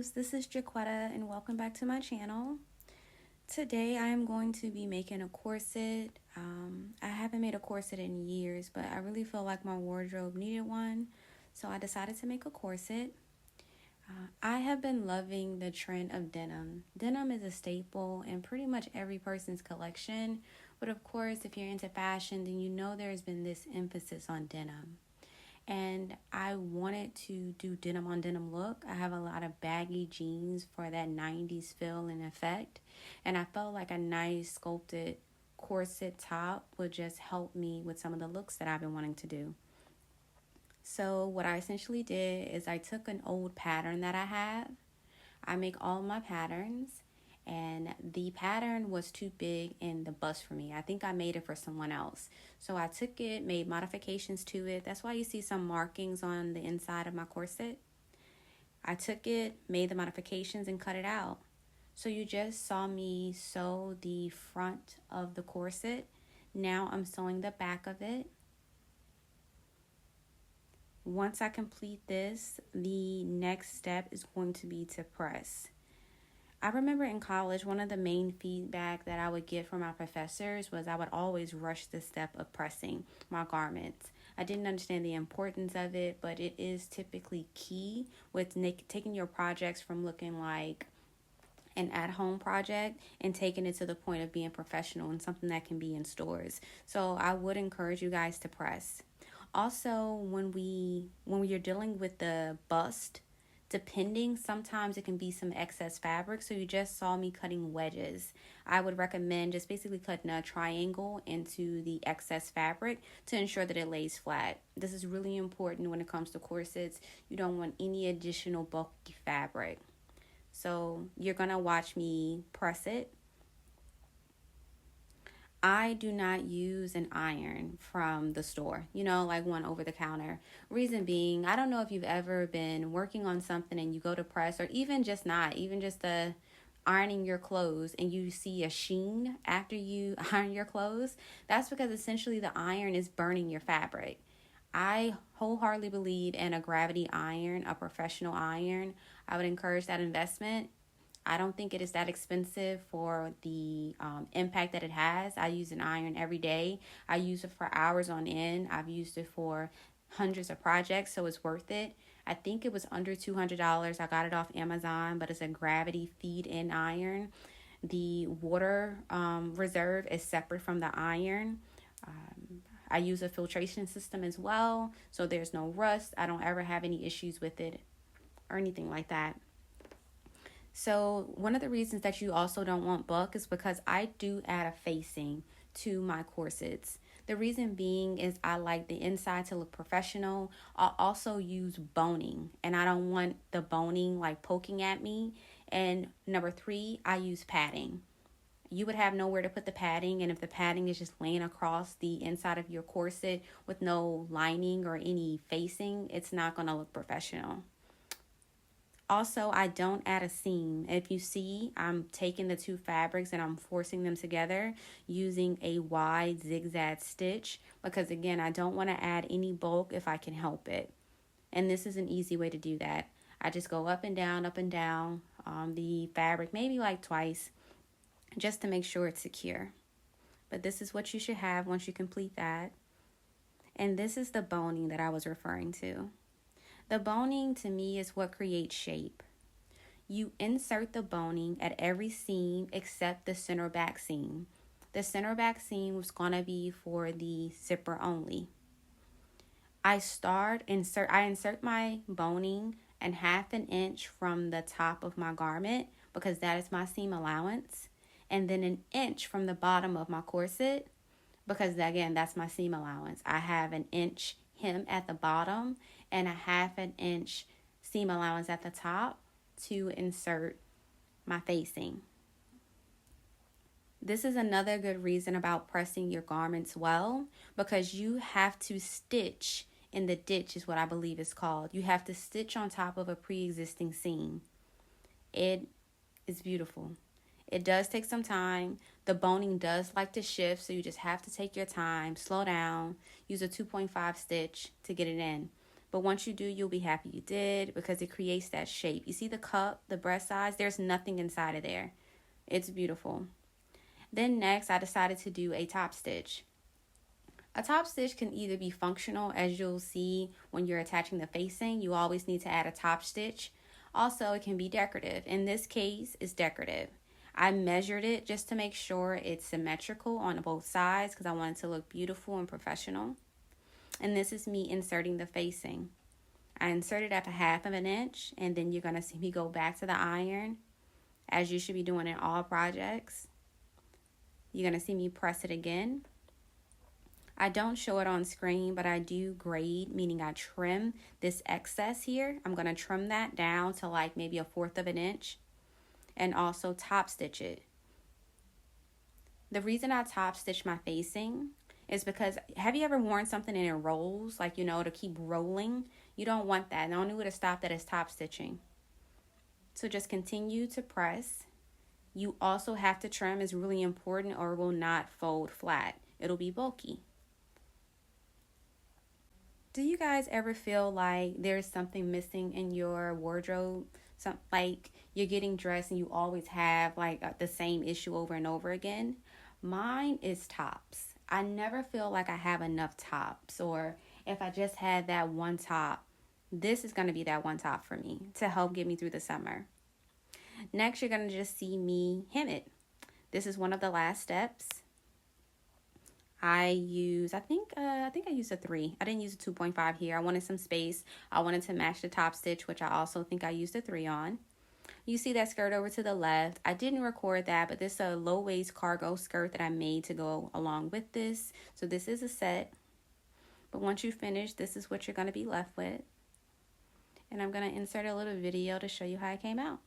loves, this is Jaquetta and welcome back to my channel. Today I am going to be making a corset. I haven't made a corset in years, but I really feel like my wardrobe needed one, so I decided to make a corset. I have been loving the trend of denim. Denim is a staple in pretty much every person's collection, but of course if you're into fashion then you know there's been this emphasis on denim. And I wanted to do denim on denim look. I have a lot of baggy jeans for that 90s feel and effect. And I felt like a nice sculpted corset top would just help me with some of the looks that I've been wanting to do. So what I essentially did is I took an old pattern that I have. I make all my patterns, and the pattern was too big in the bust for me. I think I made it for someone else. So I took it, made modifications to it. That's why you see some markings on the inside of my corset. I took it, made the modifications, and cut it out. So you just saw me sew the front of the corset. Now I'm sewing the back of it. Once I complete this, the next step is going to be to press. I remember in college, one of the main feedback that I would get from my professors was I would always rush the step of pressing my garments. I didn't understand the importance of it, but it is typically key with taking your projects from looking like an at-home project and taking it to the point of being professional and something that can be in stores. So I would encourage you guys to press. Also, when you're dealing with the bust, depending, sometimes it can be some excess fabric. So you just saw me cutting wedges. I would recommend just basically cutting a triangle into the excess fabric to ensure that it lays flat. This is really important when it comes to corsets. You don't want any additional bulky fabric. So you're going to watch me press it. I do not use an iron from the store, like one over the counter. Reason being, I don't know if you've ever been working on something and you go to press, or even just the ironing your clothes and you see a sheen after you iron your clothes. That's because essentially the iron is burning your fabric. I wholeheartedly believe in a gravity iron, a professional iron. I would encourage that investment. I don't think it is that expensive for the impact that it has. I use an iron every day. I use it for hours on end. I've used it for hundreds of projects, so it's worth it. I think it was under $200. I got it off Amazon, but it's a gravity feed-in iron. The water reserve is separate from the iron. I use a filtration system as well, so there's no rust. I don't ever have any issues with it or anything like that. So one of the reasons that you also don't want bulk is because I do add a facing to my corsets. The reason being is I like the inside to look professional. I also use boning, and I don't want the boning like poking at me. And number 3, I use padding. You would have nowhere to put the padding, and if the padding is just laying across the inside of your corset with no lining or any facing, it's not going to look professional. Also, I don't add a seam. If you see, I'm taking the 2 fabrics and I'm forcing them together using a wide zigzag stitch because, again, I don't want to add any bulk if I can help it. And this is an easy way to do that. I just go up and down the fabric, maybe like twice, just to make sure it's secure. But this is what you should have once you complete that. And this is the boning that I was referring to. The boning to me is what creates shape. You insert the boning at every seam except the center back seam. The center back seam was going to be for the zipper only. I insert my boning and 1/2 inch from the top of my garment because that is my seam allowance, and then 1 inch from the bottom of my corset because, again, that's my seam allowance. I have 1 inch hem at the bottom and a 1/2 inch seam allowance at the top to insert my facing. This is another good reason about pressing your garments well, because you have to stitch in the ditch is what I believe it's called. You have to stitch on top of a pre-existing seam. It is beautiful. It does take some time. The boning does like to shift, so you just have to take your time, slow down, use a 2.5 stitch to get it in. But once you do, you'll be happy you did because it creates that shape. You see the cup, the breast size? There's nothing inside of there. It's beautiful. Then next, I decided to do a top stitch. A top stitch can either be functional, as you'll see when you're attaching the facing. You always need to add a top stitch. Also, it can be decorative. In this case, it's decorative. I measured it just to make sure it's symmetrical on both sides because I want it to look beautiful and professional. And this is me inserting the facing. I inserted at a 1/2 inch, and then you're going to see me go back to the iron, as you should be doing in all projects. You're going to see me press it again. I don't show it on screen, but I do grade, meaning I trim this excess here. I'm going to trim that down to like maybe a 1/4 inch, and also top stitch it. The reason I top stitch my facing is because, have you ever worn something and it rolls, like, you know, to keep rolling? You don't want that. The only way to stop that is top stitching. So just continue to press. You also have to trim. It's really important, or it will not fold flat. It'll be bulky. Do you guys ever feel like there's something missing in your wardrobe? Like you're getting dressed and you always have like the same issue over and over again? Mine is tops. I never feel like I have enough tops, or if I just had that one top, this is going to be that one top for me to help get me through the summer. Next, you're going to just see me hem it. This is one of the last steps. I think I used a 3. I didn't use a 2.5 here. I wanted some space. I wanted to match the top stitch, which I also think I used a 3 on. You see that skirt over to the left. I didn't record that, but this is a low-waist cargo skirt that I made to go along with this. So this is a set. But once you finish, this is what you're going to be left with. And I'm going to insert a little video to show you how it came out.